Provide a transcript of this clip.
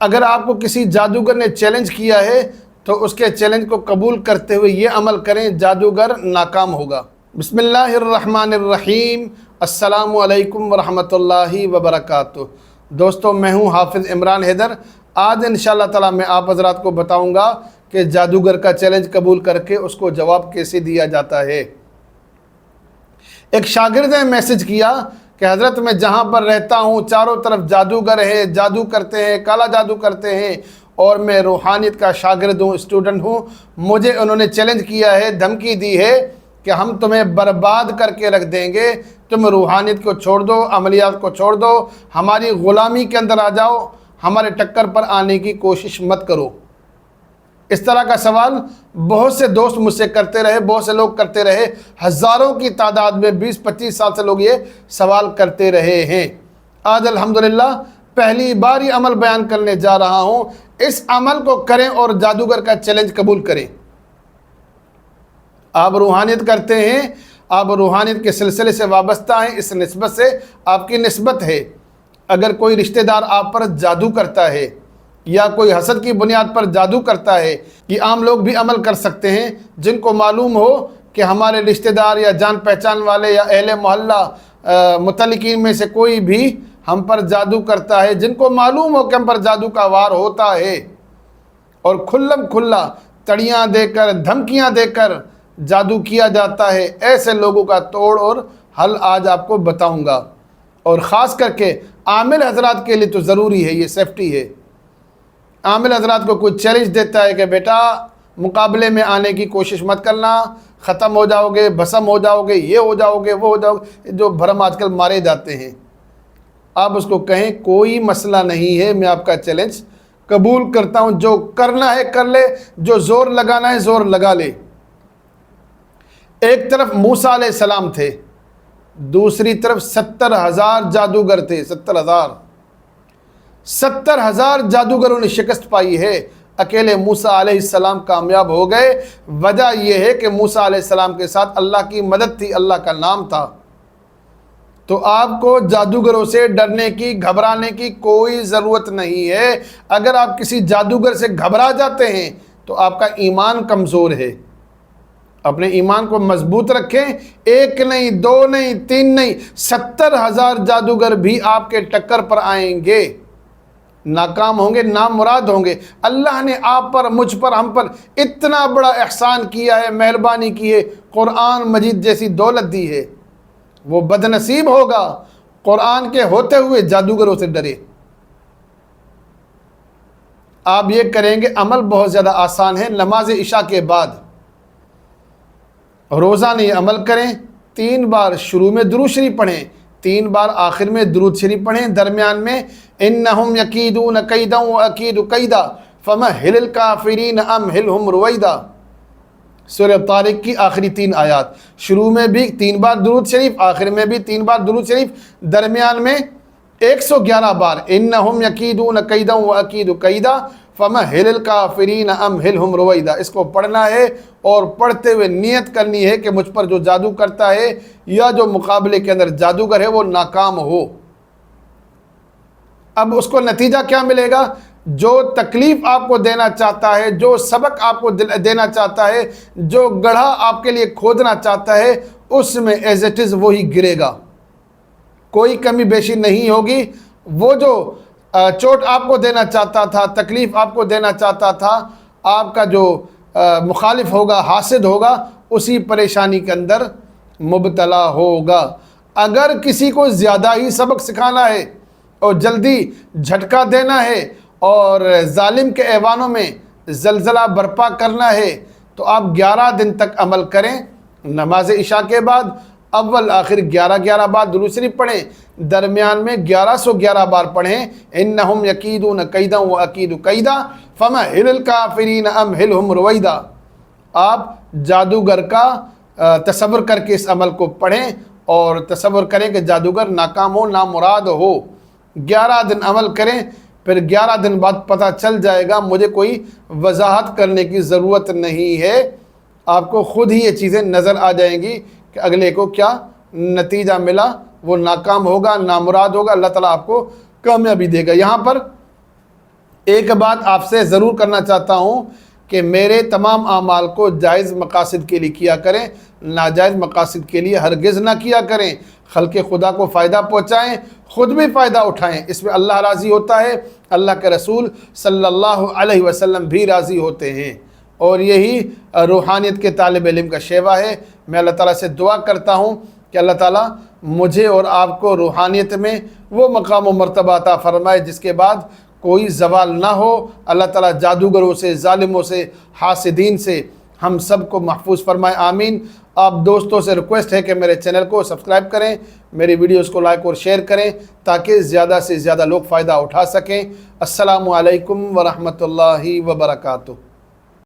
اگر آپ کو کسی جادوگر نے چیلنج کیا ہے تو اس کے چیلنج کو قبول کرتے ہوئے یہ عمل کریں، جادوگر ناکام ہوگا۔ بسم اللہ الرحمن الرحیم۔ السلام علیکم ورحمۃ اللہ وبرکاتہ۔ دوستو، میں ہوں حافظ عمران حیدر۔ آج انشاءاللہ تعالی میں آپ حضرات کو بتاؤں گا کہ جادوگر کا چیلنج قبول کر کے اس کو جواب کیسے دیا جاتا ہے۔ ایک شاگرد نے میسج کیا کہ حضرت میں جہاں پر رہتا ہوں چاروں طرف جادوگر ہیں، جادو کرتے ہیں، کالا جادو کرتے ہیں، اور میں روحانیت کا شاگرد ہوں، اسٹوڈنٹ ہوں۔ مجھے انہوں نے چیلنج کیا ہے، دھمکی دی ہے کہ ہم تمہیں برباد کر کے رکھ دیں گے، تم روحانیت کو چھوڑ دو، عملیات کو چھوڑ دو، ہماری غلامی کے اندر آ جاؤ، ہمارے ٹکر پر آنے کی کوشش مت کرو۔ اس طرح کا سوال بہت سے دوست مجھ سے کرتے رہے، بہت سے لوگ کرتے رہے، ہزاروں کی تعداد میں 20-25 سال سے لوگ یہ سوال کرتے رہے ہیں۔ آج الحمدللہ پہلی بار یہ عمل بیان کرنے جا رہا ہوں۔ اس عمل کو کریں اور جادوگر کا چیلنج قبول کریں۔ آپ روحانیت کرتے ہیں، آپ روحانیت کے سلسلے سے وابستہ ہیں، اس نسبت سے آپ کی نسبت ہے۔ اگر کوئی رشتہ دار آپ پر جادو کرتا ہے یا کوئی حسد کی بنیاد پر جادو کرتا ہے، یہ عام لوگ بھی عمل کر سکتے ہیں جن کو معلوم ہو کہ ہمارے رشتہ دار یا جان پہچان والے یا اہل محلہ متعلقین میں سے کوئی بھی ہم پر جادو کرتا ہے، جن کو معلوم ہو کہ ہم پر جادو کا وار ہوتا ہے، اور کھلم کھلا تڑیاں دے کر، دھمکیاں دے کر جادو کیا جاتا ہے، ایسے لوگوں کا توڑ اور حل آج آپ کو بتاؤں گا۔ اور خاص کر کے عامل حضرات کے لیے تو ضروری ہے، یہ سیفٹی ہے۔ عامل حضرات کو کوئی چیلنج دیتا ہے کہ بیٹا مقابلے میں آنے کی کوشش مت کرنا، ختم ہو جاؤ گے، بھسم ہو جاؤ گے، یہ ہو جاؤ گے، وہ ہو جاؤ گے، جو بھرم آج کل مارے جاتے ہیں، آپ اس کو کہیں کوئی مسئلہ نہیں ہے، میں آپ کا چیلنج قبول کرتا ہوں، جو کرنا ہے کر لے، جو زور لگانا ہے زور لگا لے۔ ایک طرف موسیٰ علیہ السلام تھے، دوسری طرف 70,000 جادوگر تھے۔ 70,000 جادوگروں نے شکست پائی ہے، اکیلے موسیٰ علیہ السلام کامیاب ہو گئے۔ وجہ یہ ہے کہ موسیٰ علیہ السلام کے ساتھ اللہ کی مدد تھی، اللہ کا نام تھا۔ تو آپ کو جادوگروں سے ڈرنے کی، گھبرانے کی کوئی ضرورت نہیں ہے۔ اگر آپ کسی جادوگر سے گھبرا جاتے ہیں تو آپ کا ایمان کمزور ہے۔ اپنے ایمان کو مضبوط رکھیں، ایک نہیں، دو نہیں، تین نہیں، 70,000 جادوگر بھی آپ کے ٹکر پر آئیں گے، ناکام ہوں گے، نامراد ہوں گے۔ اللہ نے آپ پر، مجھ پر، ہم پر اتنا بڑا احسان کیا ہے، مہربانی کی ہے، قرآن مجید جیسی دولت دی ہے۔ وہ بدنصیب ہوگا قرآن کے ہوتے ہوئے جادوگروں سے ڈرے۔ آپ یہ کریں گے، عمل بہت زیادہ آسان ہے۔ نماز عشاء کے بعد روزانہ یہ عمل کریں، 3 بار شروع میں درود شریف پڑھیں، 3 بار آخر میں درود شریف پڑھیں، درمیان میں انہم یکیدون کیدا واکید کیدا فمہل الکافرین امہلہم رویدا، سورہ طارق کی آخری 3 آیات۔ شروع میں بھی 3 بار درود شریف، آخر میں بھی 3 بار درود شریف، درمیان میں 111 بار انہم یکیدون کیدا واکید کیدا فمہل الکافرین امہلہم رویدا۔ اس کو پڑھنا ہے اور پڑھتے ہوئے نیت کرنی ہے کہ مجھ پر جو جادو کرتا ہے یا جو مقابلے کے اندر جادوگر ہے وہ ناکام ہو۔ اب اس کو نتیجہ کیا ملے گا؟ جو تکلیف آپ کو دینا چاہتا ہے، جو سبق آپ کو دینا چاہتا ہے، جو گڑھا آپ کے لیے کھودنا چاہتا ہے، اس میں ایز اٹ از وہی گرے گا، کوئی کمی بیشی نہیں ہوگی۔ وہ جو چوٹ آپ کو دینا چاہتا تھا، تکلیف آپ کو دینا چاہتا تھا، آپ کا جو مخالف ہوگا، حاسد ہوگا، اسی پریشانی کے اندر مبتلا ہوگا۔ اگر کسی کو زیادہ ہی سبق سکھانا ہے اور جلدی جھٹکا دینا ہے اور ظالم کے ایوانوں میں زلزلہ برپا کرنا ہے تو آپ 11 دن تک عمل کریں۔ نماز عشاء کے بعد اول آخر 11 بار درود شریف پڑھیں، درمیان میں 1111 بار پڑھیں انہم یکیدون کیدا واکید کیدا فمہل الکافرین امہلہم رویدا۔ آپ جادوگر کا تصور کر کے اس عمل کو پڑھیں اور تصور کریں کہ جادوگر ناکام ہو، نامراد ہو۔ 11 دن عمل کریں، پھر 11 دن بعد پتہ چل جائے گا، مجھے کوئی وضاحت کرنے کی ضرورت نہیں ہے، آپ کو خود ہی یہ چیزیں نظر آ جائیں گی کہ اگلے کو کیا نتیجہ ملا، وہ ناکام ہوگا، نامراد ہوگا، اللہ تعالیٰ آپ کو کامیابی دے گا۔ یہاں پر ایک بات آپ سے ضرور کرنا چاہتا ہوں کہ میرے تمام اعمال کو جائز مقاصد کے لیے کیا کریں، ناجائز مقاصد کے لیے ہرگز نہ کیا کریں۔ خلق خدا کو فائدہ پہنچائیں، خود بھی فائدہ اٹھائیں، اس میں اللہ راضی ہوتا ہے، اللہ کے رسول صلی اللہ علیہ وسلم بھی راضی ہوتے ہیں، اور یہی روحانیت کے طالب علم کا شیوا ہے۔ میں اللہ تعالیٰ سے دعا کرتا ہوں کہ اللہ تعالیٰ مجھے اور آپ کو روحانیت میں وہ مقام و مرتبہ عطا فرمائے جس کے بعد کوئی زوال نہ ہو۔ اللہ تعالیٰ جادوگروں سے، ظالموں سے، حاسدین سے ہم سب کو محفوظ فرمائے، آمین۔ آپ دوستوں سے ریکویسٹ ہے کہ میرے چینل کو سبسکرائب کریں، میری ویڈیوز کو لائک اور شیئر کریں تاکہ زیادہ سے زیادہ لوگ فائدہ اٹھا سکیں۔ السلام علیکم ورحمۃ اللہ وبرکاتہ۔